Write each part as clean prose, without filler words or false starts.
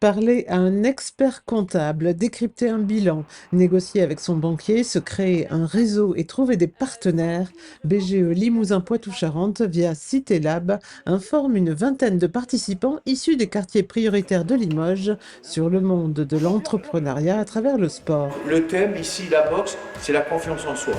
Parler à un expert comptable, décrypter un bilan, négocier avec son banquier, se créer un réseau et trouver des partenaires, BGE Limousin Poitou-Charentes via CitéLab informe une vingtaine de participants issus des quartiers prioritaires de Limoges sur le monde de l'entrepreneuriat à travers le sport. Le thème ici, la boxe, c'est la confiance en soi.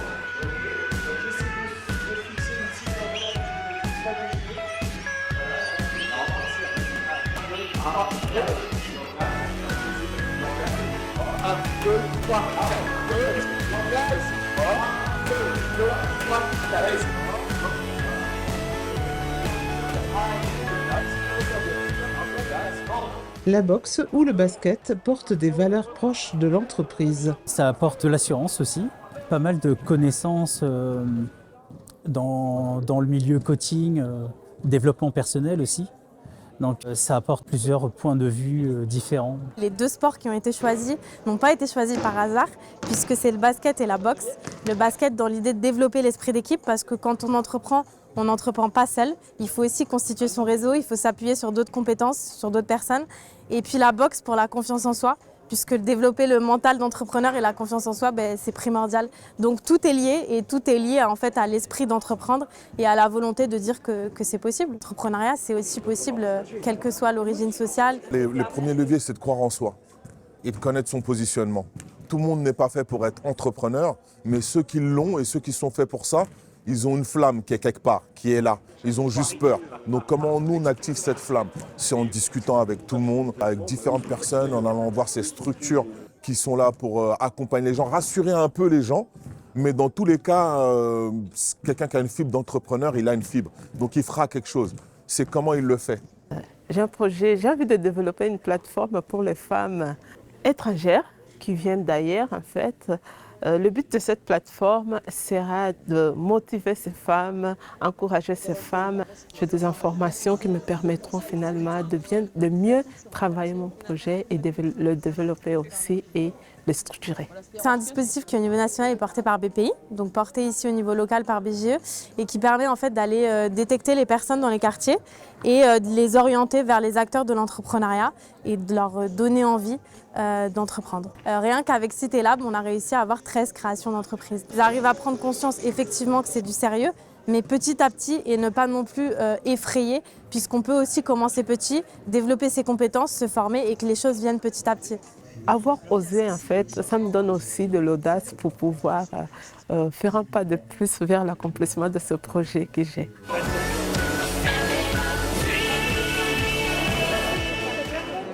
La boxe ou le basket portent des valeurs proches de l'entreprise. Ça apporte de l'assurance aussi, pas mal de connaissances dans le milieu coaching, développement personnel aussi. Donc ça apporte plusieurs points de vue différents. Les deux sports qui ont été choisis n'ont pas été choisis par hasard, puisque c'est le basket et la boxe. Le basket dans l'idée de développer l'esprit d'équipe, parce que quand on n'entreprend pas seul. Il faut aussi constituer son réseau, il faut s'appuyer sur d'autres compétences, sur d'autres personnes. Et puis la boxe pour la confiance en soi, puisque développer le mental d'entrepreneur et la confiance en soi, c'est primordial. Donc tout est lié et tout est lié en fait à l'esprit d'entreprendre et à la volonté de dire que c'est possible. L'entrepreneuriat, c'est aussi possible quelle que soit l'origine sociale. Le premier levier, c'est de croire en soi et de connaître son positionnement. Tout le monde n'est pas fait pour être entrepreneur, mais ceux qui l'ont et ceux qui sont faits pour ça, ils ont une flamme qui est quelque part, qui est là. Ils ont juste peur. Donc comment nous, on active cette flamme? C'est en discutant avec tout le monde, avec différentes personnes, en allant voir ces structures qui sont là pour accompagner les gens, rassurer un peu les gens. Mais dans tous les cas, quelqu'un qui a une fibre d'entrepreneur, il a une fibre. Donc il fera quelque chose. C'est comment il le fait. J'ai un projet, j'ai envie de développer une plateforme pour les femmes étrangères qui viennent d'ailleurs en fait. Le but de cette plateforme sera de motiver ces femmes, encourager ces femmes. J'ai des informations qui me permettront finalement de mieux travailler mon projet et de le développer aussi et le structurer. C'est un dispositif qui au niveau national est porté par BPI, donc porté ici au niveau local par BGE et qui permet en fait d'aller détecter les personnes dans les quartiers et de les orienter vers les acteurs de l'entrepreneuriat et de leur donner envie d'entreprendre. Rien qu'avec CitéLab, on a réussi à avoir 13 créations d'entreprises. Ils arrivent à prendre conscience effectivement que c'est du sérieux, mais petit à petit et ne pas non plus effrayer, puisqu'on peut aussi commencer petit, développer ses compétences, se former et que les choses viennent petit à petit. Avoir osé, en fait, ça me donne aussi de l'audace pour pouvoir faire un pas de plus vers l'accomplissement de ce projet que j'ai.